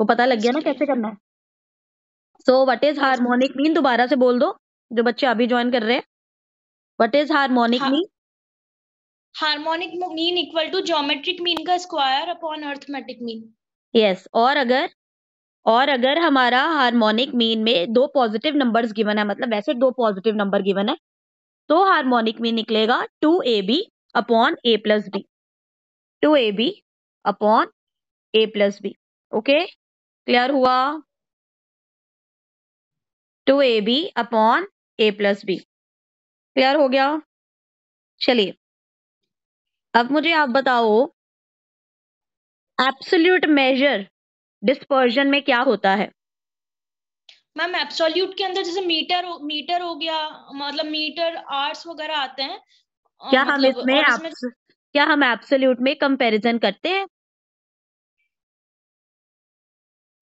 वो पता लग गया ना कैसे करना है। So what is harmonic mean, दोबारा से बोल दो जो बच्चे अभी ज्वाइन कर रहे हैं। What is harmonic mean? Harmonic mean equal to geometric mean का square upon arithmetic mean. Yes, और अगर हमारा हार्मोनिक मीन में दो पॉजिटिव नंबर्स गिवन है, मतलब वैसे दो पॉजिटिव नंबर गिवन है, तो हार्मोनिक मीन निकलेगा 2ab upon a plus B. 2ab upon a plus B. Okay, clear हुआ? 2ab upon a plus B, clear हो गया? चलिए अब मुझे आप बताओ, एब्सोल्यूट मेजर डिस्पर्जन में क्या होता है? मैम एब्सोल्यूट के अंदर जैसे मीटर हो गया, मतलब मीटर आर्ट्स वगैरह आते हैं। क्या हम मतलब इसमें और इसमें क्या हम एब्सोल्यूट में कंपैरिजन करते हैं?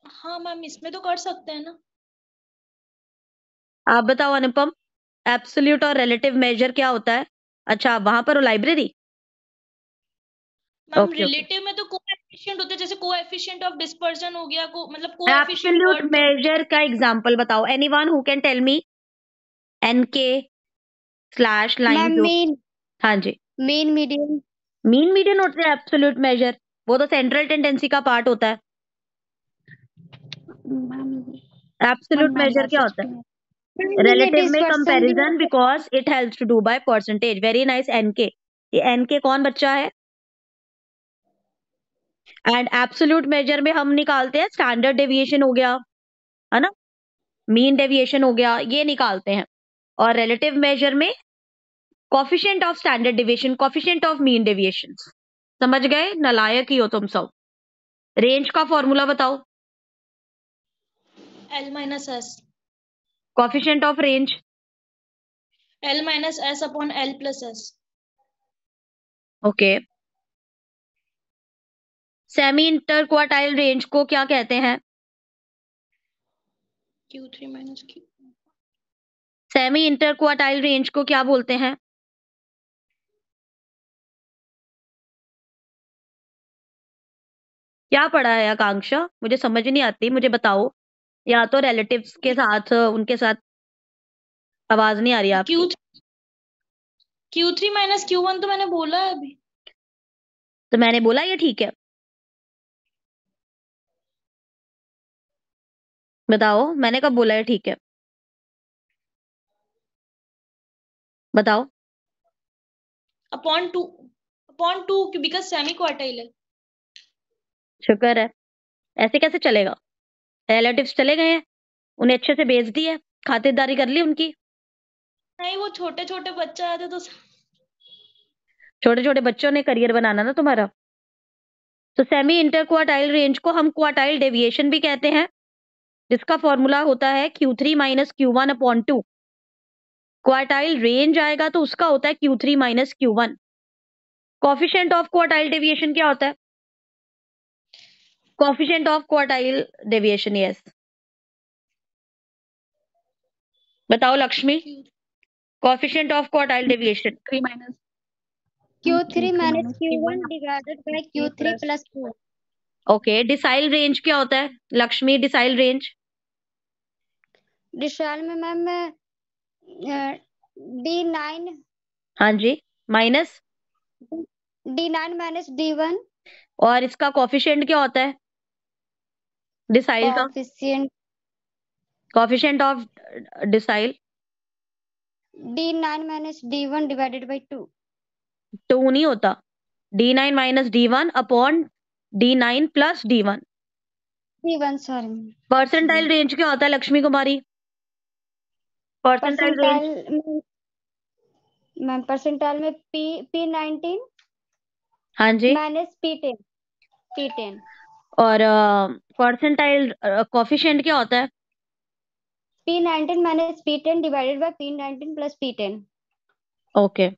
हाँ मैम, इसमें तो कर सकते हैं ना। आप बताओ अनुपम, एब्सोल्यूट और रिलेटिव मेजर क्या होता है? अच्छा, वहां पर हो library? Ma'am okay okay. Relative में तो कोएफिशिएंट होते हैं, जैसे कोएफिशिएंट ऑफ डिस्पर्जन हो गया, मतलब कोएफिशिएंट एब्सोल्यूट वर्ड तो मेजर का एग्जांपल बताओ, anyone who can tell me. NK slash line ma'am जो। मीन, हाँ जी, मीन मीडियन। मीन मीडियन होते हैं एब्सोल्यूट मेजर, वो तो सेंट्रल टेंडेंसी का पार्ट होता है। एब्सोल्यूट मेजर क्या होता है? रिलेटिव में comparison, because it helps to do by percentage. Very nice NK. ये एनके कौन बच्चा है? एंड एब्सोल्यूट मेजर में हम निकालते हैं स्टैंडर्ड डेविएशन हो गया, है ना, मीन डेविएशन हो गया, ये निकालते हैं। और रिलेटिव मेजर में coefficient of standard deviation, coefficient of mean deviation. समझ गए? नालायक ही हो तुम सब। रेंज का फॉर्मूला बताओ। L minus S, coefficient of range? L minus S upon L plus S. Okay. Semi inter quartile range को क्या कहते हैं? Q3 minus Q। Semi inter quartile range को क्या बोलते हैं? क्या पढ़ा है आकांक्षा? मुझे समझ नहीं आती, मुझे बताओ। या तो रिलेटिव्स के साथ, उनके साथ आवाज नहीं आ रही आपकी। Q3 माइनस Q1 तो मैंने बोला है अभी। तो मैंने बोला ये ठीक है? बताओ, मैंने कब बोला है ठीक है? बताओ। Upon two because semi quartile है। शुक्र है, ऐसे कैसे चलेगा? रिलेटिव्स चले गए हैं, उन्हें अच्छे से बेच दिया, खातिरदारी कर ली उनकी। नहीं, वो छोटे छोटे बच्चे आए थे तो छोटे छोटे बच्चों ने करियर बनाना ना तुम्हारा। तो सेमी इंटर क्वार्टाइल रेंज को हम क्वार्टाइल डेविएशन भी कहते हैं, जिसका फॉर्मूला होता है Q3 minus Q1 upon 2। Quartile range आएगा तो उसका होता है Q3 minus Q1। Coefficient of quartile deviation क्या होता है? Coefficient of quartile deviation, yes. बताओ Lakshmi, coefficient of quartile deviation. Q3 minus Q1 divided by Q3 plus 2। Okay, decile range क्या होता है लक्ष्मी? Decile range? डिसाइल में मैम D9, हाँ जी, minus. D9 minus D1। और इसका कोफिशिएंट क्या होता है डिसाइल का? Coefficient of decile D9 minus D1 divided by 2। 2 नहीं होता, D9 minus D1 upon D9 plus D1। D1, sorry percentile range क्या होता है Lakshmi Kumari? Percentile range? Ma'am percentile में P19 हाँ जी। Minus P10। और परसेंटाइल कोफिशिएंट क्या होता है? P19 minus P10 divided by P19 plus P10। Okay,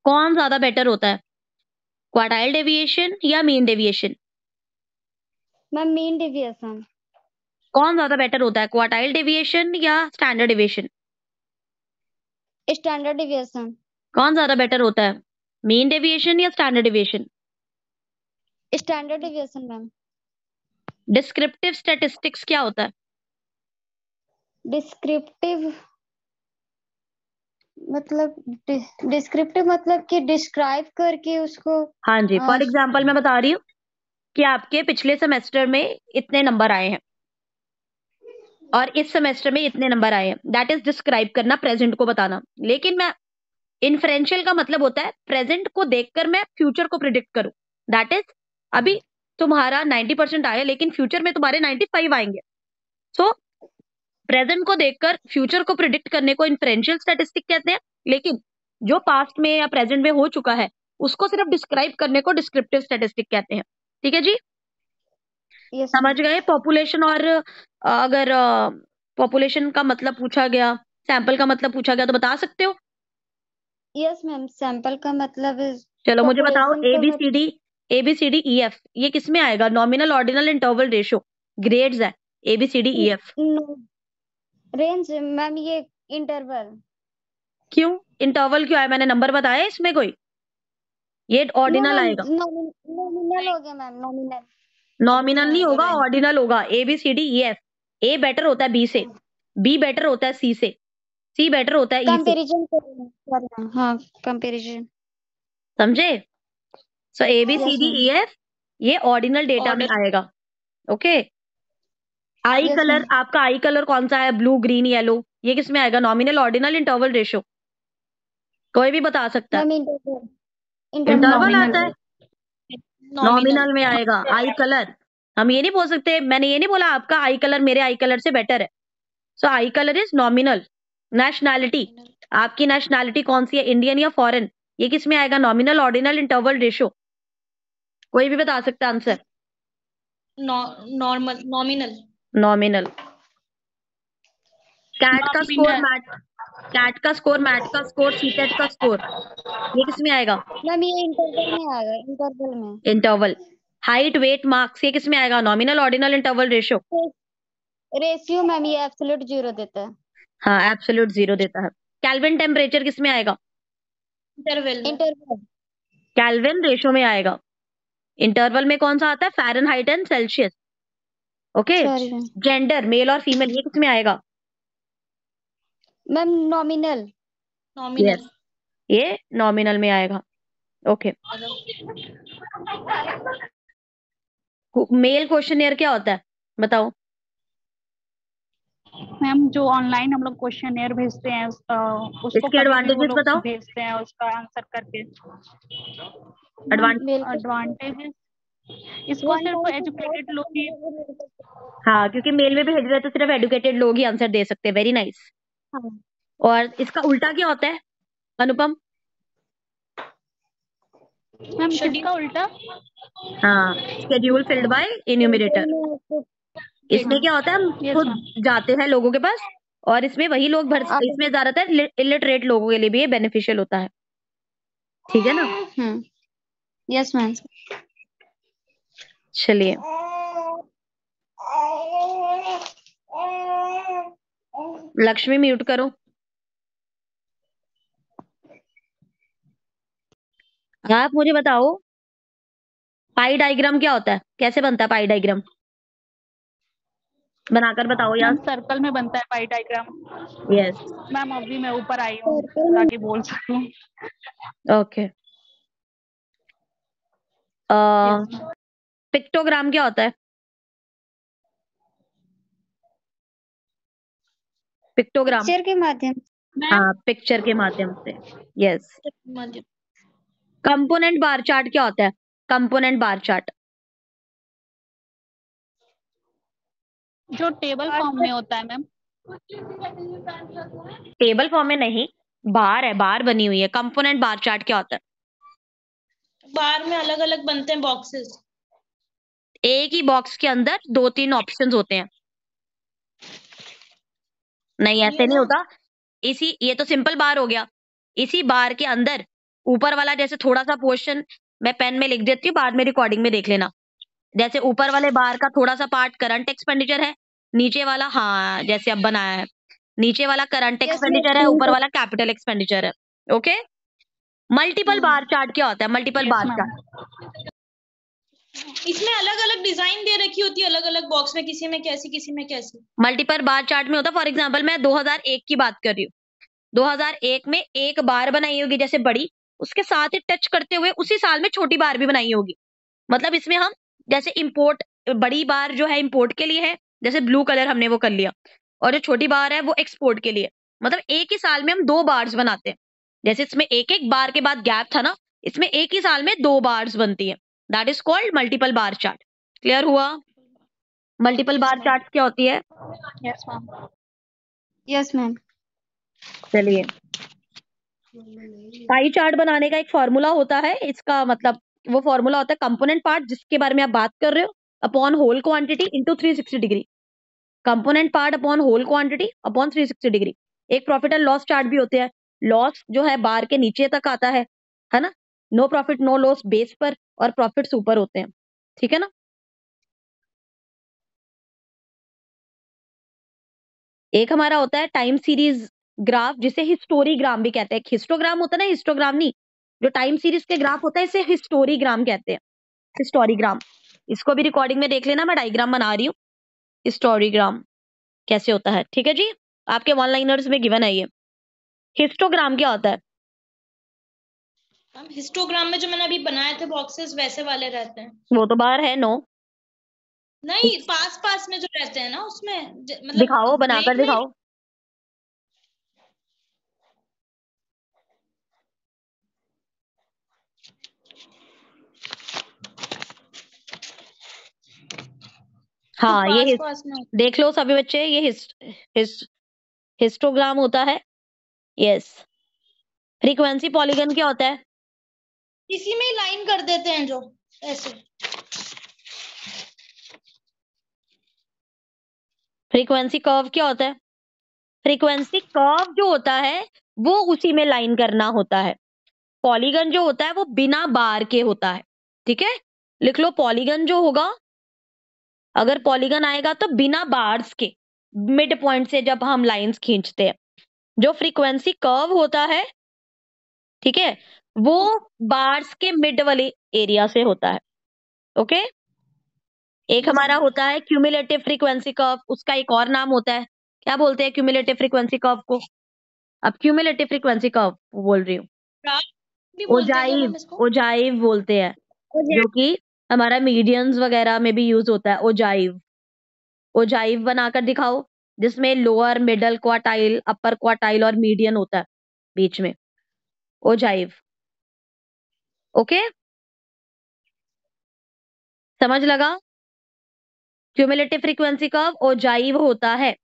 कौन ज्यादा बेटर होता है, क्वार्टाइल डेविएशन या mean deviation? Ma'am mean deviation. कौन ज्यादा बेटर होता है, क्वार्टाइल डेविएशन या स्टैंडर्ड डेविएशन? Standard deviation. कौन ज्यादा बेटर होता है, मीन डेविएशन या standard deviation? Standard deviation ma'am. Descriptive statistics क्या होता है? डिस्क्रिप्टिव मतलब डिस्क्रिप्टिव मतलब कि डिस्क्राइब करके उसको। हाँ जी, फॉर एग्जाम्पल मैं बता रही हूँ कि आपके पिछले सेमेस्टर में इतने नंबर आए हैं और इस सेमेस्टर में इतने नंबर आए हैं, दैट इज डिस्क्राइब करना, प्रेजेंट को बताना। लेकिन मैं इन्फ्रेंशियल का मतलब होता है प्रेजेंट को देखकर मैं फ्यूचर को प्रिडिक्ट करूं। दैट इज अभी तुम्हारा 90% आया लेकिन फ्यूचर में तुम्हारे 95 आएंगे। सो प्रेजेंट को देखकर फ्यूचर को प्रिडिक्ट करने को इन्फ्रेंशियल स्टैटिस्टिक कहते हैं, लेकिन जो पास्ट में या प्रेजेंट में हो चुका है उसको सिर्फ डिस्क्राइब करने को डिस्क्रिप्टिव स्टैटिस्टिक कहते हैं। ठीक है जी, यस समझ गए? पॉपुलेशन और अगर पॉपुलेशन का मतलब पूछा गया, सैंपल का मतलब पूछा गया तो बता सकते हो? यस मैम, सैंपल का मतलब चलो मुझे बताओ, population A B C D E F ये किस में आएगा? Nominal, ordinal, interval, ratio, grades है A B C D E F. Range ma'am, ये इंटरवल। क्यों इंटरवल क्यों आया? मैंने नंबर बताया इसमें कोई? ये ऑर्डिनल आएगा। नॉमिनल हो गया मैम, नॉमिनल। नॉमिनल नहीं होगा, ऑर्डिनल होगा। A B C D E F. A better होता है बी से, बी बेटर होता है सी से, सी बेटर होता है ई से। कंपैरिजन। हाँ, कंपैरिजन। समझे? So A B C Yes, D ma'am. E F ये ऑर्डिनल डेटा में आएगा। Okay, I Yes, colour, ma'am. आपका आई कलर कौन सा है? ब्लू, ग्रीन, येलो, ये किस में आएगा? Nominal, ordinal, interval, ratio? कोई भी बता सकता है। Ma'am interval. इंटरवल आता है, नॉमिनल नॉमिनल में आएगा। आई कलर, हम ये नहीं बोल सकते, मैंने ये नहीं बोला आपका आई कलर मेरे आई कलर से बेटर है। So I colour is nominal. Nationality, आपकी नेशनैलिटी कौन सी है? इंडियन या फॉरेन? ये किस में आएगा? Nominal, ordinal, interval, ratio? कोई भी बता सकता है answer. Normal, nominal. Nominal. CAT का स्कोर, मैट, कैट का स्कोर, मैट का स्कोर, सीटेट का स्कोर, ये किस में आएगा? मैम ये इंटरवल में आएगा, इंटरवल में। इंटरवल। हाइट, वेट, मार्क्स, ये किस में आएगा? Nominal, ordinal, interval, ratio? Ratio ma'am ये एब्सोल्यूट 0 देता है। हाँ, एब्सोल्यूट 0 देता है। केल्विन टेम्परेचर किस में आएगा? इंटरवल। इंटरवल। केल्विन रेशो में आएगा। इंटरवल में कौन सा आता है? Fahrenheit and Celsius. Okay, sorry ma'am. Gender, male और फीमेल, ये किस में आएगा? Ma'am nominal. नॉमिनल। ये नॉमिनल में आएगा। ओके, मेल क्वेश्चनियर क्या होता है बताओ? मैम जो ऑनलाइन हम लोग क्वेश्चनियर भेजते हैं उसको इसके कभी भी वो एडवांटेजेस लोग बताओ। भेजते हैं उसका आंसर करके। एडवांटेजेस इसको सिर्फ एजुकेटेड लोग ही। हाँ, क्योंकि मेल में भेज रहे तो सिर्फ एडुकेटेड लोग ही आंसर दे सकते हैं। Very nice. और इसका उल्टा क्या होता है अनुपम? मैम किसका उल्टा? हाँ, शेड्यूल फिल्ड बाय इन्यूमरेटर। इसमें क्या होता है, हम खुद जाते हैं लोगों के पास और इसमें वही लोग भर, इसमें ज्यादातर इलिटरेट लोगों के लिए भी ये बेनिफिशियल होता है। ठीक है ना? Yes ma'am. चलिए, लक्ष्मी म्यूट करो। आप मुझे बताओ, पाई डायग्राम क्या होता है? कैसे बनता है पाई डायग्राम? बनाकर बताओ यार। सर्कल में बनता है पाई डायग्राम। यस मैम अभी मैं ऊपर आई हूँ ताकि बोल सकूं। ओके। पिक्टोग्राम क्या होता है? पिक्टोग्राम, पिक्चर के माध्यम। हाँ, पिक्चर के माध्यम से। यस। कंपोनेंट बार चार्ट क्या होता है? कंपोनेंट बार चार्ट जो टेबल फॉर्म में होता है मैम। टेबल फॉर्म में नहीं, बार है, बार बनी हुई है। कंपोनेंट बार चार्ट क्या होता है? बार में अलग अलग बनते हैं बॉक्सेस। एक ही बॉक्स के अंदर 2-3 ऑप्शंस होते हैं। नहीं, ऐसे नहीं होता। ये तो सिंपल बार हो गया। इसी बार के अंदर ऊपर वाला, जैसे थोड़ा सा पोर्शन मैं पेन में लिख देती हूँ, बाद में रिकॉर्डिंग में देख लेना। जैसे ऊपर वाले बार का थोड़ा सा पार्ट करंट एक्सपेंडिचर है, नीचे वाला, हाँ जैसे अब बनाया है, नीचे वाला करंट एक्सपेंडिचर है, ऊपर वाला कैपिटल एक्सपेंडिचर है। ओके। मल्टीपल बार चार्ट क्या होता है? मल्टीपल बार चार्ट इसमें अलग अलग डिजाइन दे रखी होती है, अलग अलग बॉक्स में, किसी में कैसी किसी में कैसी। मल्टीपल बार चार्ट में होता है, फॉर एग्जाम्पल मैं 2001 की बात कर रही हूँ, 2001 में एक बार बनाई होगी जैसे बड़ी, उसके साथ ही टच करते हुए उसी साल में छोटी बार भी बनाई होगी। मतलब इसमें हम जैसे इंपोर्ट, बड़ी बार जो है इंपोर्ट के लिए है, जैसे ब्लू कलर हमने वो कर लिया, और जो छोटी बार है वो एक्सपोर्ट के लिए। मतलब एक ही साल में हम 2 बार्स बनाते हैं। जैसे इसमें एक एक बार के बाद गैप था ना, इसमें एक ही साल में 2 बार्स बनती है। That is called multiple bar chart. Clear हुआ? मल्टीपल बार चार्ट क्या होती है? Yes, ma'am. Yes, ma'am. चलिए, पाई चार्ट बनाने का एक फॉर्मूला होता है, इसका मतलब वो फॉर्मूला होता है कंपोनेंट पार्ट जिसके बारे में आप बात कर रहे हो upon whole quantity into 360 degree. Component part upon whole quantity upon 360 degree. एक प्रॉफिट एंड लॉस चार्ट भी होते हैं। लॉस जो है बार के नीचे तक आता है ना? No profit no loss base पर, और प्रॉफिट्स ऊपर होते हैं। ठीक है ना? एक हमारा होता है टाइम सीरीज ग्राफ, जिसे हिस्टोरीग्राम भी कहते हैं। हिस्टोग्राम होता है ना, हिस्टोग्राम नहीं, जो टाइम सीरीज के ग्राफ होता है इसे हिस्टोरीग्राम कहते हैं। हिस्टोरीग्राम, इसको भी रिकॉर्डिंग में देख लेना, मैं डायग्राम बना रही हूँ हिस्टोरीग्राम कैसे होता है। ठीक है जी, आपके वन लाइनर्स में गिवन है ये। हिस्टोग्राम क्या होता है? मैम हिस्टोग्राम में जो मैंने अभी बनाए थे बॉक्सेस वैसे वाले रहते हैं। वो तो बाहर है, नो। नहीं, पास पास में जो रहते हैं ना उसमें मतलब दिखाओ, बनाकर ब्रेक नहीं। दिखाओ। हाँ, पास ये पास में। देख लो सभी बच्चे, ये हिस्टोग्राम होता है। यस। फ्रीक्वेंसी पॉलीगन क्या होता है? इसी में ही लाइन कर देते हैं जो ऐसे। फ्रीक्वेंसी कर्व क्या होता है? फ्रीक्वेंसी कर्व जो होता है वो उसी में लाइन करना होता है। पॉलीगन जो होता है वो बिना बार के होता है। ठीक है, लिख लो पॉलीगन जो होगा, अगर पॉलीगन आएगा तो बिना बार्स के, मिड पॉइंट से जब हम लाइंस खींचते हैं। जो फ्रीक्वेंसी कर्व होता है, ठीक है, वो बार्स के मिड वाले एरिया से होता है। ओके। एक हमारा होता है क्यूमुलेटिव फ्रीक्वेंसी कर्व, उसका एक और नाम होता है, क्या बोलते हैं क्यूमुलेटिव फ्रीक्वेंसी कर्व को? अब क्यूमुलेटिव फ्रीक्वेंसी कर्व बोल रही हूँ, भी बोलते हैं क्या ओजाइव, मैम इसको? ओजाइव बोलते हैं, जो कि हमारा मीडियंस वगैरह में भी यूज होता है। ओजाइव, ओजाइव बनाकर दिखाओ, जिसमें लोअर मिडल क्वार्टाइल, अपर क्वार्टाइल और मीडियन होता है बीच में। ओजाइव। ओके, समझ लगा? क्यूमुलेटिव फ्रीक्वेंसी कर्व ओजाइव होता है।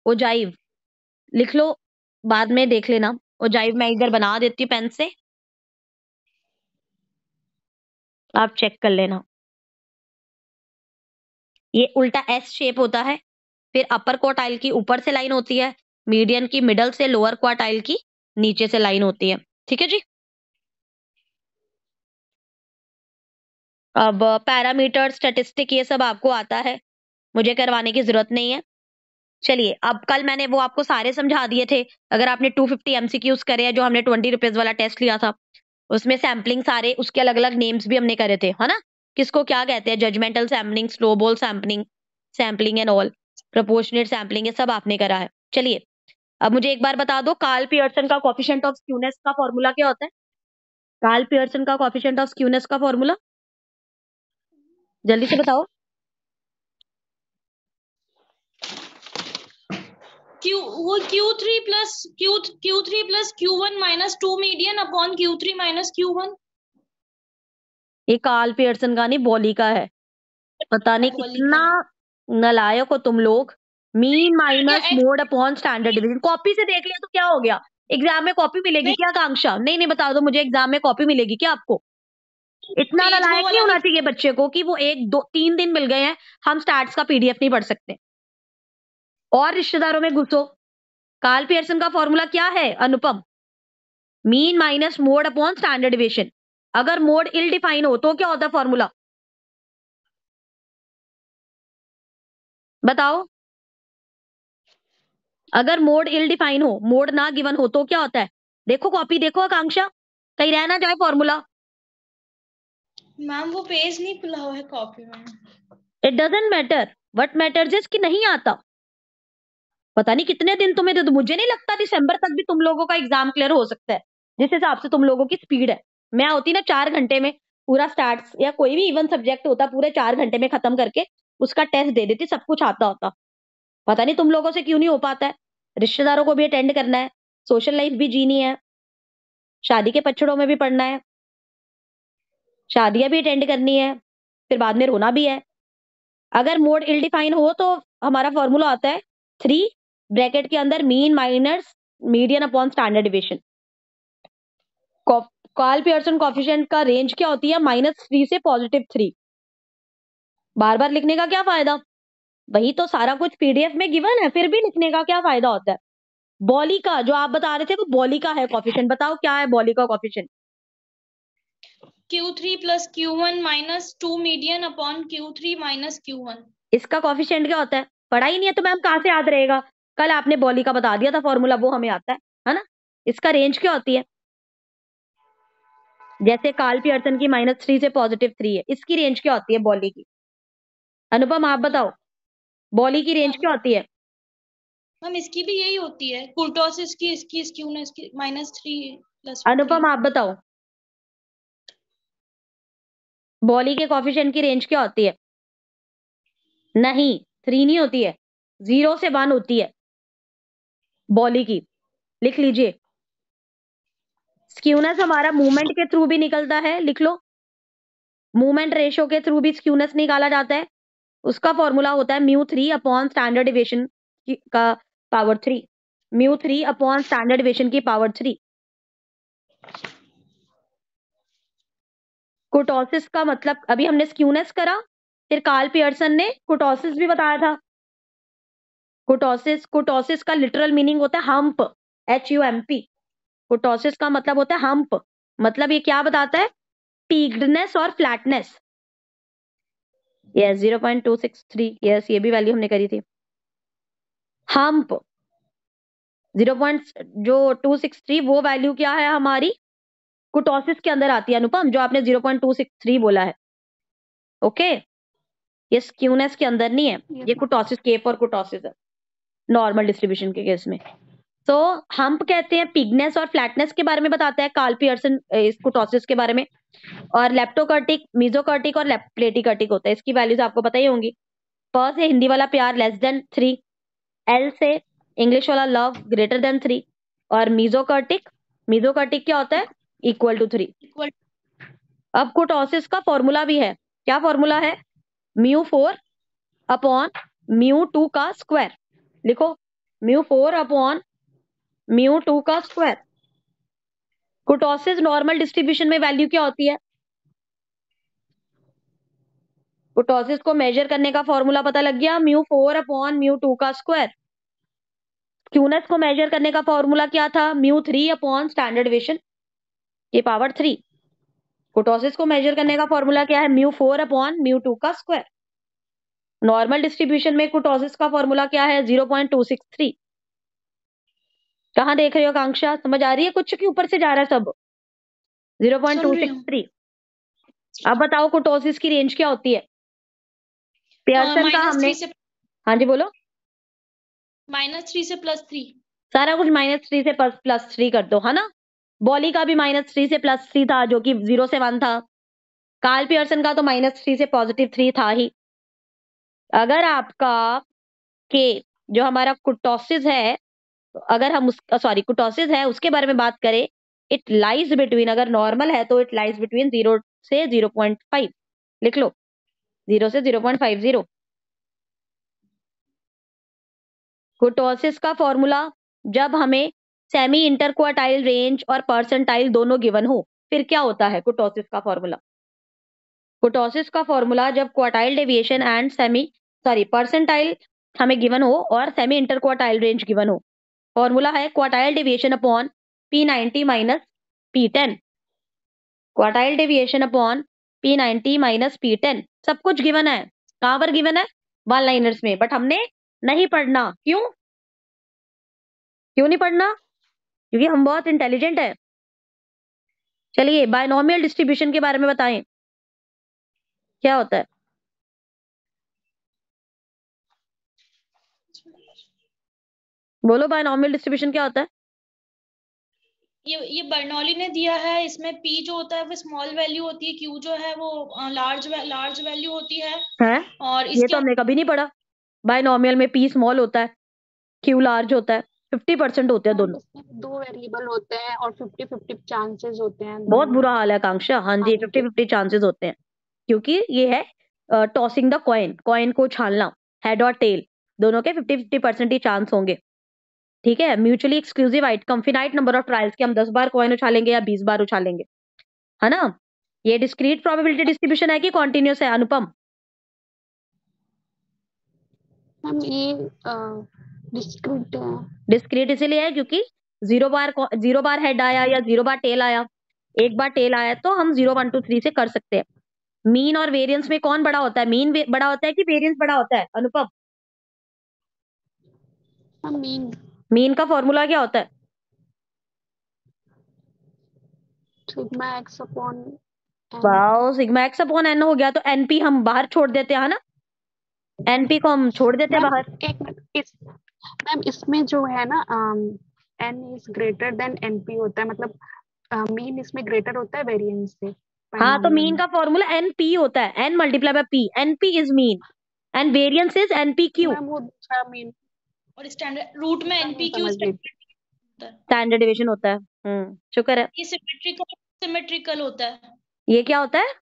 ओजाइव लिख लो, बाद में देख लेना। ओजाइव मैं इधर बना देती हूँ पेन से, आप चेक कर लेना। ये उल्टा एस शेप होता है, फिर अपर क्वार्टाइल की ऊपर से लाइन होती है, मीडियन की मिडल से, लोअर क्वार्टाइल की नीचे से लाइन होती है। ठीक है जी। अब पैरामीटर, स्टैटिस्टिक, ये सब आपको आता है, मुझे करवाने की जरूरत नहीं है। चलिए, अब कल मैंने वो आपको सारे समझा दिए थे। अगर आपने 250 एमसीक्यूज करे हैं, जो हमने 20 रुपीज वाला टेस्ट लिया था, उसमें सैम्पलिंग सारे उसके अलग अलग नेम्स भी हमने करे थे, है ना? किसको क्या कहते हैं, judgemental sampling, slow ball sampling, sampling and all, proportionate sampling, ये सब आपने करा है। चलिए, अब मुझे एक बार बता दो, कार्ल पियर्सन का कोएफिशिएंट ऑफ स्क्यूनेस का फॉर्मूला क्या होता है? कार्ल पियर्सन का कोएफिशिएंट ऑफ स्क्यूनेस का फॉर्मूला जल्दी से बताओ। वो Q3 plus Q3 plus Q1 minus 2 median upon Q3 minus Q1। ये कार्ल पियर्सन का नहीं, बॉली का है। पता नहीं बॉली कितना नालायक हो तुम लोग। मीन माइनस क्या mode upon standard division, copy से देख लिया तो क्या हो गया? एग्जाम में कॉपी मिलेगी नहीं, क्या आकांक्षा? नहीं नहीं, बता दो मुझे, एग्जाम में कॉपी मिलेगी क्या आपको? इतना पेज वो नालायक नहीं वाला होना चाहिए बच्चे को कि वो 1 2 3 दिन मिल गए हैं, हम स्टैट्स का पीडीएफ नहीं पढ़ सकते। और रिश्तेदारों में घुसो। कार्ल पियर्सन का फॉर्मूला क्या है Anupam? Mean minus mode upon standard deviation. अगर मोड इल डिफाइन हो तो क्या होता है फॉर्मूला? बताओ। अगर मोड इल डिफाइन हो, मोड ना गिवन हो, तो क्या होता है? देखो कॉपी, देखो आकांक्षा, कहीं रह ना जाए फॉर्मूला। मैम वो पेज नहीं खुला हुआ है कॉपी में। It doesn't matter, what matters is कि नहीं आता। पता नहीं कितने दिन तुम्हें दे दो, मुझे नहीं लगता दिसंबर तक भी तुम लोगों का एग्जाम क्लियर हो सकता है, जिस हिसाब से तुम लोगों की स्पीड है। मैं होती ना 4 घंटे में पूरा स्टार्ट या कोई भी इवन सब्जेक्ट होता पूरे 4 घंटे में खत्म करके उसका टेस्ट दे देती, सब कुछ आता होता। पता नहीं तुम लोगों से क्यों नहीं हो पाता है। रिश्तेदारों को भी अटेंड करना है, सोशल लाइफ भी जीनी है, शादी के पछड़ों में भी पढ़ना है, शादियां भी अटेंड करनी है, फिर बाद में रोना भी है। अगर मोड इल डिफाइन हो तो हमारा फॉर्मूला आता है 3 ब्रैकेट के अंदर mean minus median upon standard deviation. Karl Pearson coefficient का रेंज क्या होती है? -3 से +3। बार बार लिखने का क्या फायदा? वही तो सारा कुछ पीडीएफ में गिवन है, फिर भी लिखने का क्या फायदा होता है? बॉली का जो आप बता रहे थे वो बॉली का है कोएफिशिएंट, बताओ क्या है बॉली का coefficient? Q3 + Q1 - 2 median upon Q3 - Q1। इसका कोएफिशिएंट क्या होता है? पढ़ा ही नहीं है तो मैम कहाँ से याद रहेगा? कल आपने बॉली का बता दिया था फॉर्मूला, वो हमें आता है ना? इसका रेंज क्या होती है? जैसे कार्ल पियर्सन की -3 से +3 है, इसकी रेंज क्या होती है बॉली की? अनुपम आप बताओ, बॉली की रेंज क्या होती है? मैम इसकी भी यही होती है, कुर्टोसिस की, इसकी स्क्यूनेस की -3 + अनुपम 3। आप बताओ, बॉली के कोएफिशिएंट की रेंज क्या होती है? नहीं 3 नहीं होती है, 0 से 1 होती है बॉली की, लिख लीजिए। स्क्यूनेस हमारा मूवमेंट के थ्रू भी निकलता है, लिख लो। मूवमेंट रेशियो के थ्रू भी स्क्यूनेस निकाला जाता है, उसका फॉर्मूला होता है μ3 अपॉन स्टैंडर्ड डिविएशन का पावर 3। μ3 अपॉन स्टैंडर्ड डिविएशन की पावर 3। कुर्टोसिस का मतलब अभी हमने स्क्यूनेस करा, फिर कार्ल पियर्सन ने कुर्टोसिस भी बताया था। कुर्टोसिस का लिटरल मीनिंग होता है हम्प, HUMP। कुर्टोसिस का मतलब होता है हम्प, मतलब ये क्या बताता है? पीक्डनेस और फ्लैटनेस। यस 0.263, यस ये भी वैल्यू हमने करी थी। हम्प 0.263 वो वैल्यू क्या है हमारी? कुर्टोसिस के अंदर आती है अनुपम, जो आपने 0.263 बोला है। ओके, ये स्क्यूनेस के अंदर नहीं है, ये कुर्टोसिस के फॉर कुर्टोसिस है नॉर्मल डिस्ट्रीब्यूशन के केस में। तो हम्प कहते हैं पिगनेस और फ्लैटनेस के बारे में बताता है कार्ल पियर्सन इस कुर्टोसिस के बारे में। और लेप्टोकर्टिक, मीजोकर्टिक और प्लेटिकर्टिक होता है, इसकी वैल्यूज आपको पता ही होंगी। प से हिंदी वाला प्यार <3, L से इंग्लिश वाला लव >3 और मीजोकर्टिक क्या होता है? =3। अब कुर्टोसिस का फॉर्मूला भी है, क्या फॉर्मूला है? μ4 अपॉन μ2 का स्क्वायर। लिखो μ4 अपॉन μ2 का स्क्वायर। कुर्टोसिस नॉर्मल डिस्ट्रीब्यूशन में वैल्यू क्या होती है? कुर्टोसिस को मेजर करने का फॉर्मूला पता लग गया, μ4 अपॉन μ2 का स्क्वायर। स्क्यूनेस को मेजर करने का फॉर्मूला क्या था? μ3 अपॉन स्टैंडर्ड डिविएशन की पावर 3। कुर्टोसिस को मेजर करने का फॉर्मूला क्या है? μ4 अपॉन μ2 का स्क्वायर। नॉर्मल डिस्ट्रीब्यूशन में कुर्टोसिस का फॉर्मूला क्या है? 0.263। कहां देख रहे हो आकांक्षा, समझ आ रही है कुछ के ऊपर से जा रहा है सब? 0.263। अब बताओ कुर्टोसिस की रेंज क्या होती है? पियर्सन का हमने, -3 से हाँ जी बोलो। -3 से +3। सारा कुछ -3 से +3 कर दो, है ना? बॉली का भी -3 से +3 था, जो कि 0 से 1 था। कार्ल पियर्सन का तो -3 से +3 था ही। अगर आपका के जो हमारा कुर्टोसिस है, अगर हम कुर्टोसिस है उसके बारे में बात करें, इट लाइज बिटवीन, अगर नॉर्मल है तो इट लाइज बिटवीन 0 से 0.5। लिख लो 0 से 0.50। कुर्टोसिस का फॉर्मूला जब हमें सेमी इंटरक्वार्टाइल रेंज और परसेंटाइल दोनों गिवन हो, फिर क्या होता है कुर्टोसिस का फॉर्मूला? कुर्टोसिस का फॉर्मूला जब क्वार्टाइल डेविएशन एंड परसेंटाइल हमें गिवन हो और सेमी इंटरक्वार्टाइल रेंज गिवन हो, फॉर्मूला है quartile deviation upon P90 minus P10। Quartile deviation upon P90 minus P10, सब कुछ गिवन है। कहां पर गिवन है? 1 लाइनर्स में, बट हमने नहीं पढ़ना। क्यों नहीं पढ़ना? क्योंकि हम बहुत इंटेलिजेंट है। चलिए बायनोमियल डिस्ट्रीब्यूशन के बारे में बताएं। क्या होता है? बोलो बायनॉमियल डिस्ट्रीब्यूशन क्या होता है? ये बर्नौली ने दिया है, इसमें पी जो होता है वो स्मॉल वैल्यू होती है, क्यू जो है वो लार्ज वैल्यू होती है। हैं? और ये इसके तो हमने कभी नहीं पढ़ा। बायनॉमियल में पी स्मॉल होता है, क्यू लार्ज होता है, 50% होते हैं मैम दोनों। इसमें 2 वेरिएबल होते हैं और 50-50 चांसेस होते हैं बहुत दोनों बुरा हाल है आकांक्षा। हाँ जी, आने 50-50 चांसेस होते हैं, क्योंकि ये है टॉसिंग द कॉइन, कॉइन को उछालना, हेड और टेल दोनों के 50-50% ही चांस होंगे। ठीक है, mutually exclusive outcome, finite number of trials के हम 10 बार कॉइन उछालेंगे या 20 बार उछालेंगे, है ना? ये डिस्क्रीट प्रोबेबिलिटी डिस्ट्रीब्यूशन है कि कॉन्टिन्यूस है अनुपम? मैम ये डिस्क्रीट है। डिस्क्रीट इसीलिए है क्योंकि 0 बार हेड आया या 0 बार टेल आया, 1 बार टेल आया तो हम 0 1 2 3 से कर सकते हैं। मीन और वेरिएंस में कौन बड़ा होता है? मीन बड़ा होता है कि वेरिएंस बड़ा होता है अनुपम? मैम मीन का फॉर्मूला क्या होता है? Sigma X upon N. Wow, sigma X upon N हो गया, तो एनपी हम बाहर छोड़ देते हैं, है ना? एनपी को हम छोड़ देते हैं मैम बाहर। एक मिनट, मैम इसमें जो है ना N is greater than NP होता है, मतलब मीन इसमें ग्रेटर होता है वेरिएंस से हाँ, तो बायनॉमियल मीन में। का फॉर्मूला एनपी होता है, N multiply by P, NP is mean and variance is NPQ क्यू। मैम वो दूसरा मीन और स्टैंडर्ड रूट में नहीं एनपीक्यू समझ गई। स्टैंडर्ड डिवीजन होता है। शुक्र है। ये सिमेट्रिकल होता है, ये क्या होता है?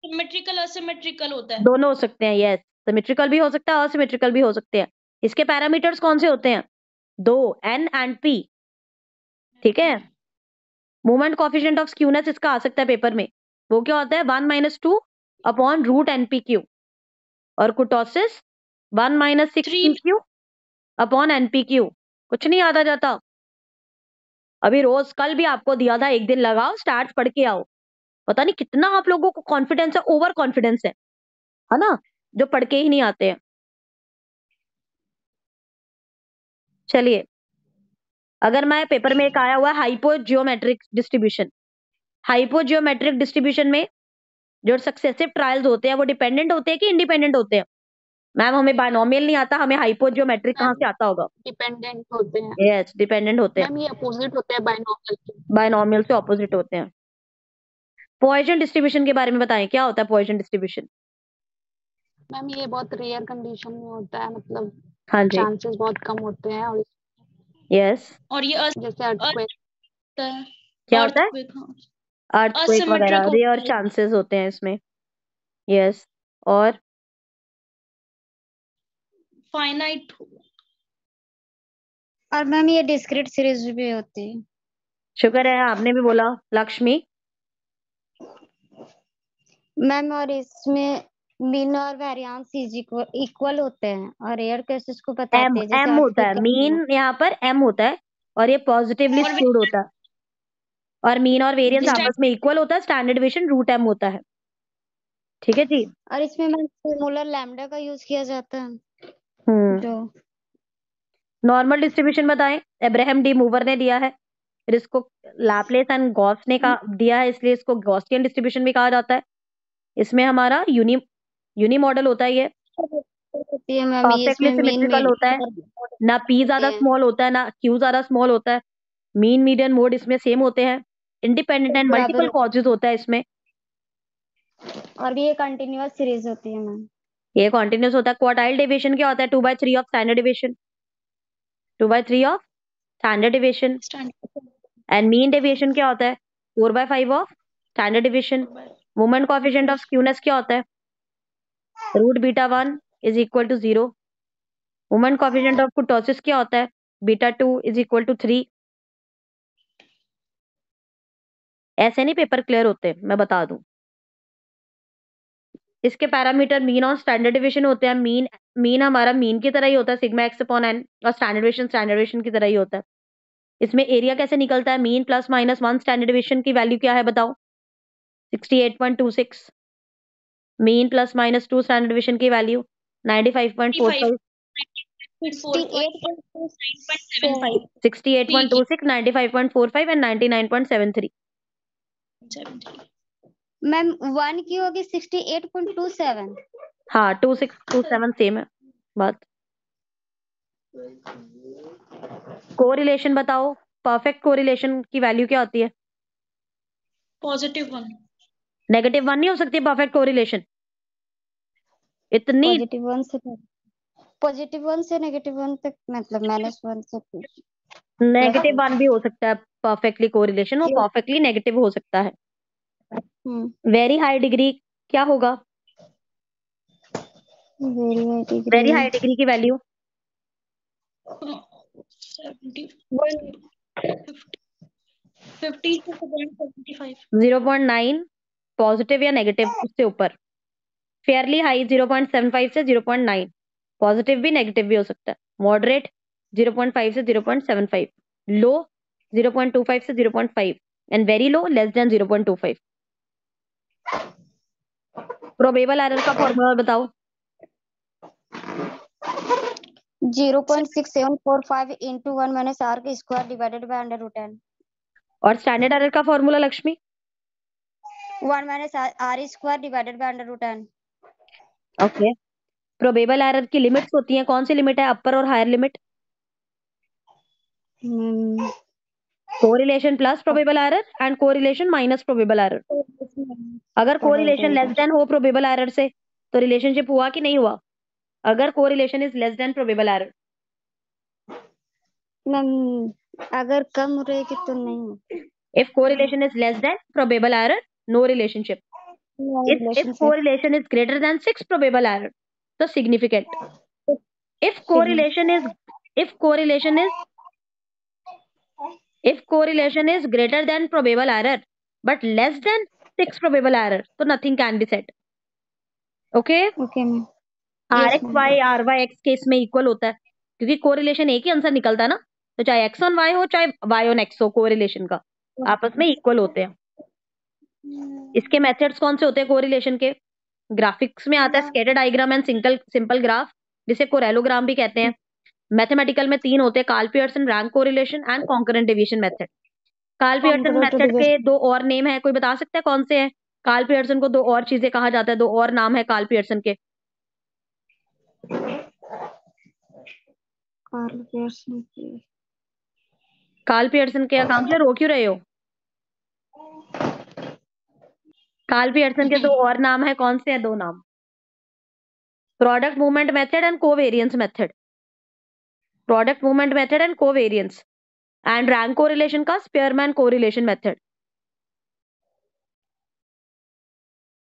सिमेट्रिकल असिमेट्रिकल होता है। दोनों हो सकते हैं, यस। सिमेट्रिकल भी हो सकता है, असिमेट्रिकल भी हो सकते हैं। इसके पैरामीटर्स कौन से होते हैं? 2, एन एंड पी। ठीक है। मोमेंट कॉफिशिएंट ऑफ स्क्यूनेस इसका आ सकता है पेपर में। वो क्या होता है? 1 - 2 अपॉन रूट एनपीक्यू। और कुटोसिस 1 - 6 3 पीक्यू अपॉन एनपीक्यू। कुछ नहीं याद आ जाता? अभी रोज कल भी आपको दिया था, एक दिन लगाओ, स्टार्ट पढ़ के आओ। पता नहीं कितना आप लोगों को कॉन्फिडेंस है, ओवर कॉन्फिडेंस है ना, जो पढ़ के ही नहीं आते हैं। चलिए, अगर मैं पेपर में एक आया हुआ है हाइपोजियोमेट्रिक डिस्ट्रीब्यूशन। हाइपोजियोमेट्रिक डिस्ट्रीब्यूशन में जो सक्सेसिव ट्रायल्स होते हैं वो डिपेंडेंट होते हैं कि इंडिपेंडेंट होते हैं? मैम हमें बायनॉमियल नहीं आता, हमें हाइपोजियोमेट्रिक कहाँ मैम से आता होगा? डिपेंडेंट होते हैं। यस, डिपेंडेंट होते हैं, मैम ये अपोजिट होते हैं बायनॉमियल के। बायनॉमियल से ऑपोजिट होते हैं। पॉइजन डिस्ट्रीब्यूशन के बारे में बताएं, क्या होता है पॉइजन डिस्ट्रीब्यूशन? मैम ये बहुत रेयर कंडीशन में होता है, मतलब हाँ जी, चांसेस बहुत कम होते हैं, और यस। और ये जैसे अर्थक्वेक। क्या होता है? अर्थक्वेक, हाँ, अर्थक्वेक असिमेट्रिक वगैरह, रेयर होता है, चांसेस होते हैं इसमें। यस। और फाइनाइट। और मैम ये डिस्क्रीट सीरीज भी होती है। शुक्र है आपने भी बोला लक्ष्मी। मैम और इसमें मीन और वेरिएंस इक्वल होते हैं और रेयर केसेस को बताते हैं, जैसे एम होता है अर्थक्वेक का मीन, यहाँ पर एम होता है और ये पॉजिटिवली और स्क्यूड होता है। और मीन और वेरिएंस जी। आपस में इक्वल होता है, स्टैंडर्ड डिवीजन रूट एम होता है। ठीक है जी। और इसमें मैम फॉर्मूला लैम्डा का यूज किया जाता है, जो नॉर्मल डिस्ट्रीब्यूशन बताएं। अब्राहम डी मूवर ने दिया है, फिर इसको लैपलेस एंड गॉस ने दिया है, इसलिए इसको गॉसियन डिस्ट्रीब्यूशन भी कहा जाता है। इसमें हमारा यूनी मॉडल होता है, ये होती है मैम। ये परफेक्टली इसमें मीन सिमेट्रिकल होता है, ना पी ज्यादा स्मॉल होता है ना क्यू ज्यादा स्मॉल होता है। मीन मीडियन मोड इसमें सेम होते हैं। इंडिपेंडेंट एंड बराबर मल्टीपल कॉजेज होता है इसमें। और भी ये कंटिन्यूअस सीरीज होती है मैम। ये कॉन्टिन्यूस होता है। क्वार्टाइल डेविएशन क्या होता है? 2/3 of standard deviation, 2/3 of standard deviation. And mean deviation क्या होता है? 4/5 of standard deviation. Moment coefficient of skewness क्या होता है? √β1 is equal to 0। Moment coefficient of kurtosis क्या होता है? β2 इज इक्वल टू 3। ऐसे नहीं पेपर क्लियर होते, मैं बता दूं। इसके पैरामीटर मीन और स्टैंडर्ड डेविएशन होते हैं। मीन हमारा मीन की तरह ही होता है, सिग्मा एक्स अपॉन एन, और स्टैंडर्ड डेविएशन की तरह ही होता है। इसमें एरिया कैसे निकलता है? Mean plus minus 1 standard deviation की वैल्यू क्या है बताओ? 68.26। Mean plus minus 2 standard deviation की वैल्यू 95.45। 68.26, 95.45 एंड 99.73। मैम 1 की होगी 68.27। हाँ 2627 सेम है बात। कोरिलेशन बताओ, परफेक्ट कोरिलेशन की वैल्यू क्या होती है? +1। -1 नहीं हो सकती परफेक्ट कोरिलेशन। इतनी +1 से -1 तक, मतलब -1 से -1 भी हो सकता है परफेक्टली कोरिलेशन, वो परफेक्टली नेगेटिव हो सकता है। वेरी हाई डिग्री क्या होगा? वेरी हाई डिग्री की वैल्यू 50 से 75। 0.9 पॉजिटिव या नेगेटिव, उससे ऊपर। फेयरली हाई 0.75 से 0.9, पॉजिटिव भी नेगेटिव भी हो सकता है। मॉडरेट 0.5 से 0.75, लो 0.25 से 0.5 and very low less than 0.25। Probable error का फॉर्मूला बताओ। 0.6745 into 1 minus r का स्क्वायर डिवाइडेड बाय √10। और स्टैंडर्ड एरर का formula Lakshmi? 1 minus r square divided by √10। Okay. Probable error की लिमिट्स होती हैं, कौन सी लिमिट है? अपर और higher limit. Correlation plus probable error and correlation minus probable error. अगर कोरिलेशन लेस देन हो प्रोबेबल एरर से तो रिलेशनशिप हुआ कि नहीं हुआ? अगर correlation is less than probable error. Ma'am अगर कम रहेगी तो नहीं। If correlation is less than probable error, no relationship. If correlation is greater than 6 probable error, so significant. If correlation is greater than probable error but less than 6 probable error, so nothing can be said. Okay? Okay ma'am. RX y RY x case में equal होता है क्योंकि correlation एक ही answer निकलता है ना, तो चाहे x on y हो चाहे y on x हो, कोरिलेशन का आपस में इक्वल होते हैं। इसके मेथड्स कौन से होते हैं कोरिलेशन के? ग्राफिक्स में आता है scatter diagram and simple graph, जिसे कोरेलोग्राम भी कहते हैं। मैथमेटिकल में 3 होते हैं, Karl Pearson, rank correlation and concurrent deviation method. Karl Pearson method के 2 और नेम है, कोई बता सकता है कौन से हैं? कार्ल पियर्सन को 2 और चीजें कहा जाता है, 2 और नाम है कार्ल पियर्सन के। कार्ल पियर्सन के आकांक्षा रो क्यों रहे हो? कार्ल पियर्सन के 2 और नाम है, कौन से हैं 2 नाम? Product movement method and covariance method. Product movement method and covariance and rank correlation का Spearman correlation method.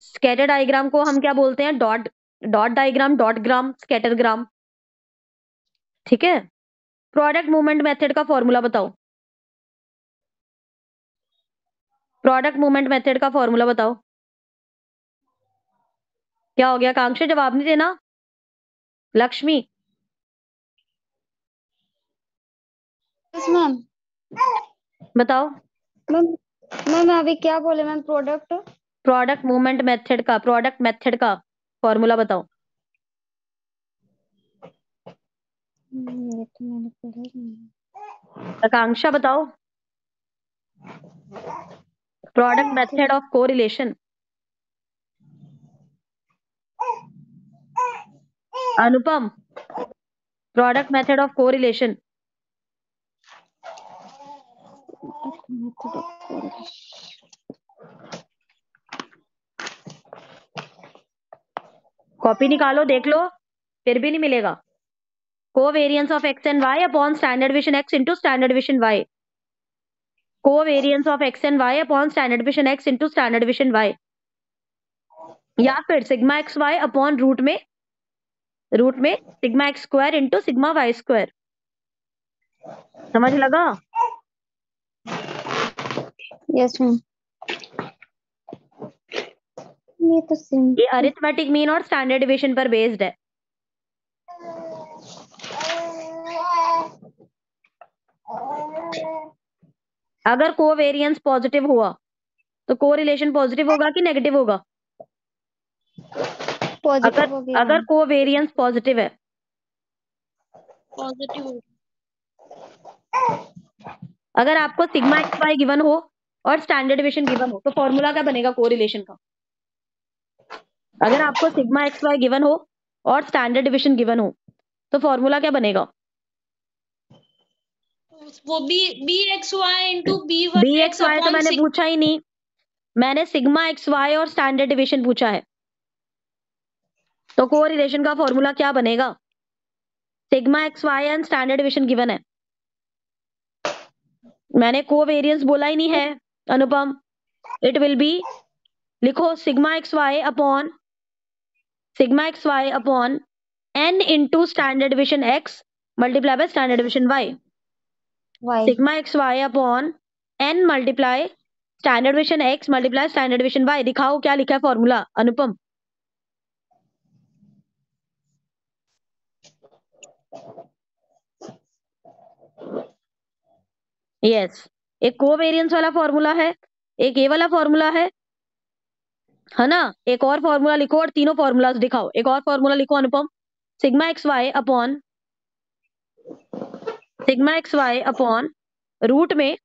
Scatter diagram को हम क्या बोलते हैं? Dot diagram, dot gram, scatter gram. ठीक है। प्रोडक्ट मूवमेंट मेथड का फॉर्मूला बताओ। प्रोडक्ट मूवमेंट मेथड का फॉर्मूला बताओ। क्या हो गया आकांक्षा, जवाब नहीं देना? लक्ष्मी मैम बताओ। मैम अभी क्या बोले मैम? प्रोडक्ट मूवमेंट मेथड का फॉर्मूला बताओ। ये तो मैंने पढ़ा नहीं। आकांक्षा बताओ। Product method of correlation. Anupam, product method of correlation. Copy निकालो, देख लो, फिर भी नहीं मिलेगा। Covariance of X and Y upon standard division X into standard division Y. Covariance of X and Y upon standard division X into standard division Y, या फिर sigma X Y upon root में sigma X square into sigma Y square. समझ लगा? Yes ma'am. ये तो ये arithmetic mean और standard division पर बेस्ड है। अगर कोवेरियंस पॉजिटिव हुआ तो कोरिलेशन पॉजिटिव होगा कि नेगेटिव होगा? पॉजिटिव हो गया। अगर कोवेरियंस पॉजिटिव है, पॉजिटिव। अगर आपको सिग्मा एक्स वाई गिवन हो और स्टैंडर्ड डिविएशन गिवन हो, तो फॉर्मूला क्या बनेगा कोरिलेशन का? अगर आपको सिग्मा एक्स वाई गिवन हो और स्टैंडर्ड डिविएशन गिवन हो, तो फॉर्मूला क्या बनेगा? वो B X Y into B Y B X X Y तो मैंने पूछा ही नहीं, मैंने सिग्मा एक्स वाई और स्टैंडर्ड डिविएशन पूछा है। तो कोरिलेशन का फॉर्मूला क्या बनेगा? Sigma X Y and standard deviation given है, मैंने कोवेरियंस बोला ही नहीं है अनुपम। इट विल बी, लिखो sigma X Y upon n into standard deviation x multiply by standard deviation y। Y sigma X Y upon n multiply standard deviation x multiply standard deviation y। दिखाओ क्या लिखा है formula Anupam. Yes, एक covariance वाला formula है, एक ये वाला फॉर्मूला है ना। एक और फॉर्मूला लिखो और तीनों फॉर्मूलाज दिखाओ। एक और फॉर्मूला लिखो Anupam, sigma X Y upon root में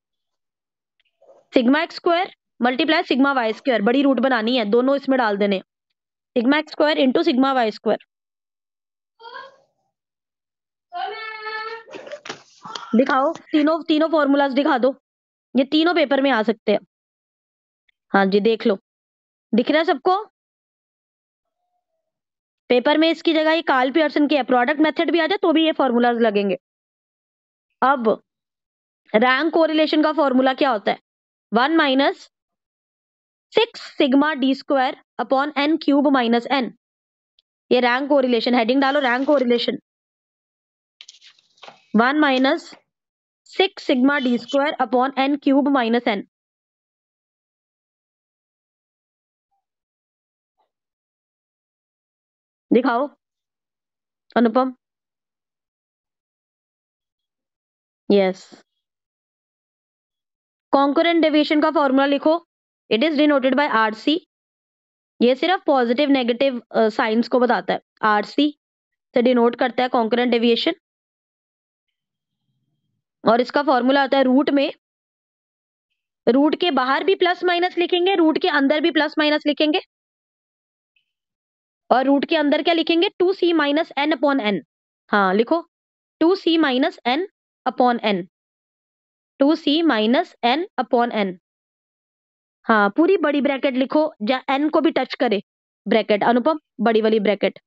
sigma X square multiply sigma Y square, बड़ी रूट बनानी है, दोनों इसमें डाल देने, sigma X square into sigma Y square. दिखाओ तीनों फॉर्मूलाज दिखा दो, ये तीनों पेपर में आ सकते हैं। हाँ जी देख लो, दिख रहा है सबको? पेपर में इसकी जगह ये कार्ल पियर्सन की है, प्रोडक्ट मेथड भी आ जाए तो भी ये फॉर्मूलाज लगेंगे। अब रैंक कोरिलेशन का फॉर्मूला क्या होता है? 1 minus 6 sigma D square upon n cube minus n। ये रैंक कोरिलेशन, हेडिंग डालो rank correlation. 1 minus 6 sigma D square upon n cube minus n। दिखाओ अनुपम। यस, कॉन्करेंट डेविएशन का फॉर्मूला लिखो, it is denoted by RC. ये सिर्फ positive negative science को बताता है, आरसी से डिनोट करता है कॉन्करेंट डेविएशन। और इसका फॉर्मूला आता है रूट में, रूट के बाहर भी प्लस माइनस लिखेंगे, रूट के अंदर भी प्लस माइनस लिखेंगे, और रूट के अंदर क्या लिखेंगे? 2c minus n upon n। हाँ लिखो 2c minus n upon n, 2c minus n upon n। हाँ पूरी बड़ी ब्रैकेट लिखो, या n को भी टच करे ब्रैकेट अनुपम, बड़ी वाली ब्रैकेट,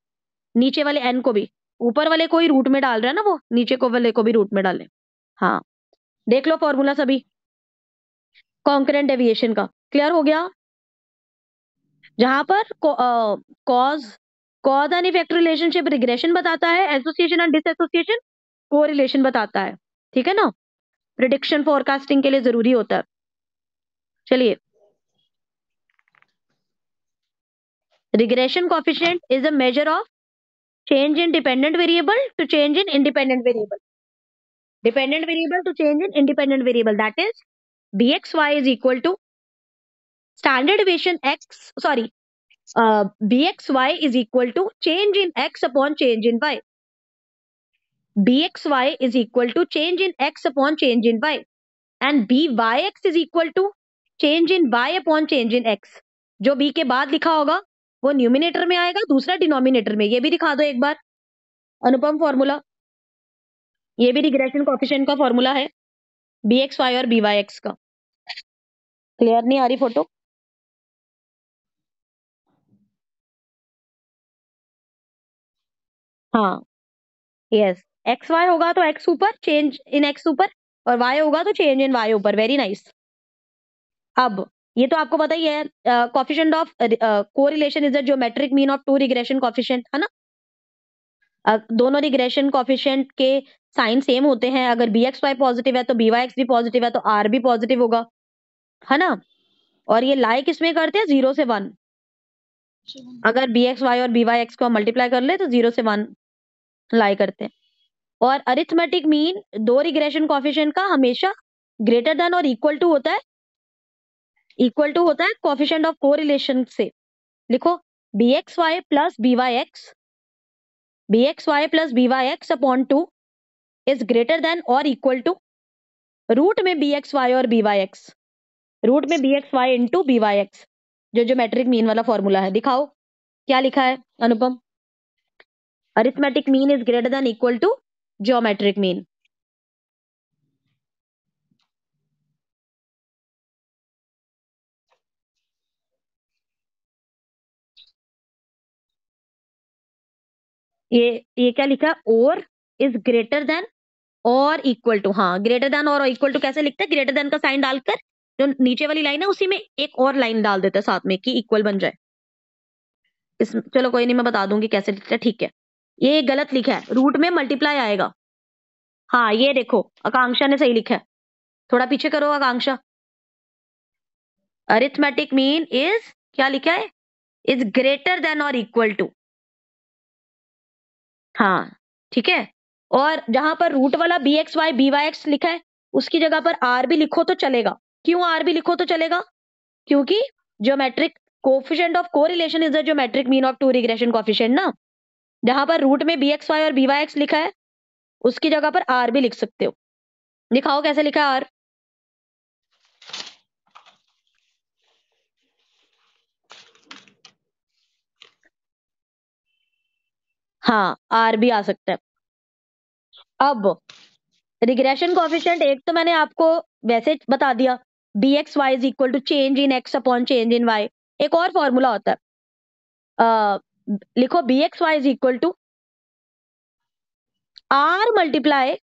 नीचे वाले n को भी, ऊपर वाले को ही रूट में डाल रहा है ना वो, नीचे को वाले को भी रूट में डाले। हाँ देख लो फॉर्मूला सभी कॉन्करेंट डेविएशन का, क्लियर हो गया? जहां पर cause and effect relationship regression बताता है, एसोसिएशन एंड डिसएसोसिएशन कोरिलेशन बताता है, ठीक है ना। प्रिडिक्शन फोरकास्टिंग के लिए जरूरी होता है। चलिए, regression coefficient is a measure of change in dependent variable to change in independent variable, dependent variable to change in independent variable, that is bxy is equal to standard deviation x, sorry, bxy is equal to change in x upon change in y, bxy is equal to change in x upon change in y, and byx is equal to change in y upon change in x। जो b के बाद लिखा होगा वो numerator में आएगा, दूसरा denominator में। ये भी दिखा दो एक बार अनुपम फॉर्मूला, ये भी रिग्रेशन कोएफिशिएंट का फॉर्मूला है, bxy और byx का। क्लियर नहीं आ रही फोटो? हाँ यस, एक्स वाई होगा तो एक्स ऊपर, चेंज इन एक्स ऊपर, और वाई होगा तो चेंज इन वाई ऊपर। Very nice. अब ये तो आपको पता ही है, coefficient of correlation is the geometric mean of two regression coefficient, है ना। दोनों रिग्रेशन कोएफिशिएंट के साइन सेम होते हैं, अगर bxy पॉजिटिव है तो byx भी पॉजिटिव है तो r भी पॉजिटिव होगा, है ना। और ये लाई किसमें करते हैं? 0 से 1। अगर bxy और byx को मल्टीप्लाई कर ले तो 0 से 1 लाई करते हैं। और अरिथमेटिक मीन दो रिग्रेशन कोएफिशिएंट का हमेशा ग्रेटर देन और इक्वल टू होता है, कोएफिशिएंट ऑफ कोरिलेशन से। लिखो bxy plus byx upon 2 is greater than और इक्वल टू रूट में bxy और byx, रूट में bxy इंटू byx, जो ज्योमेट्रिक मीन वाला फॉर्मूला है। दिखाओ क्या लिखा है Anupam. Arithmetic mean is greater than equal to geometric mean. ये क्या लिखा है, और इज ग्रेटर देन और इक्वल टू। हाँ, ग्रेटर देन और इक्वल टू कैसे लिखते हैं, ग्रेटर देन का साइन डालकर जो नीचे वाली लाइन है उसी में एक और लाइन डाल देते हैं साथ में कि इक्वल बन जाए। चलो कोई नहीं, मैं बता दूंगी कैसे लिखते हैं, ठीक है। ये गलत लिखा है, रूट में मल्टीप्लाई आएगा। हाँ ये देखो, आकांक्षा ने सही लिखा है, थोड़ा पीछे करो आकांक्षा। अरिथमेटिक मीन इज, क्या लिखा है, इज ग्रेटर देन और इक्वल टू। हाँ ठीक है। और जहां पर रूट वाला bxy byx लिखा है उसकी जगह पर r भी लिखो तो चलेगा। क्यों r भी लिखो तो चलेगा, क्योंकि geometric coefficient of correlation is the geometric mean of two regression coefficient ना। जहां पर रूट में bxy और byx लिखा है उसकी जगह पर r भी लिख सकते हो। दिखाओ कैसे लिखा है r। हाँ r भी आ सकता है। अब रिग्रेशन कोफिशिएंट एक तो मैंने आपको वैसे बता दिया, bxy is equal to change in x upon change in y। एक और फॉर्मूला होता है, लिखो bxy is equal to r multiply,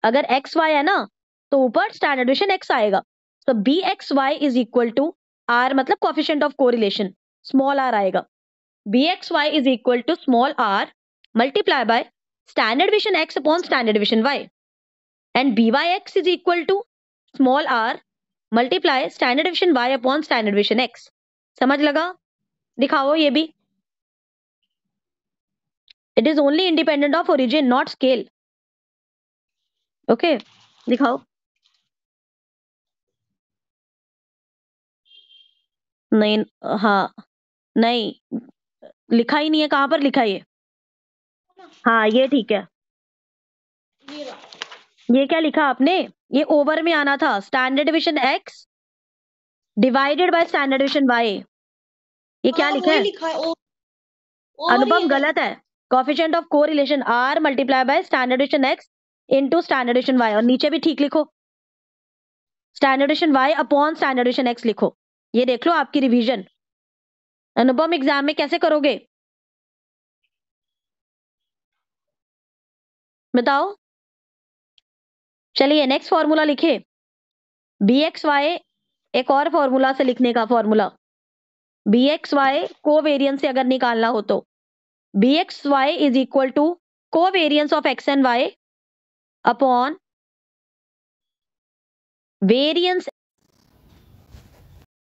अगर xy है ना तो ऊपर स्टैंडर्ड डिवीजन x आएगा, तो bxy is equal to r मतलब coefficient of correlation small r आएगा। bxy is equal to small r multiply by standard division x upon standard division y, and byx is equal to small r multiply standard division y upon standard division x। समझ लगा। दिखाओ ये भी। It is only independent of origin not scale. Okay दिखाओ। नहीं, हाँ नहीं लिखा ही नहीं है, कहां पर लिखा है ये। हाँ ये ठीक है। ये रहा। ये क्या लिखा आपने, ये ओवर में आना था, standard division x divided by standard division y। ये क्या हाँ, लिखा वही है लिखा है और अनुपम, ये गलत है। Coefficient of correlation r multiply by standard division x into standard division y, और नीचे भी ठीक लिखो, standard division y upon standard division x लिखो। ये देख लो आपकी रिवीजन। अनुपम एग्जाम में कैसे करोगे बताओ। चलिए नेक्स्ट फॉर्मूला लिखे, bxy एक और फॉर्मूला से लिखने का फॉर्मूला, bxy कोवेरिएंस से अगर निकालना हो तो bxy is equal to covariance of x and y upon variance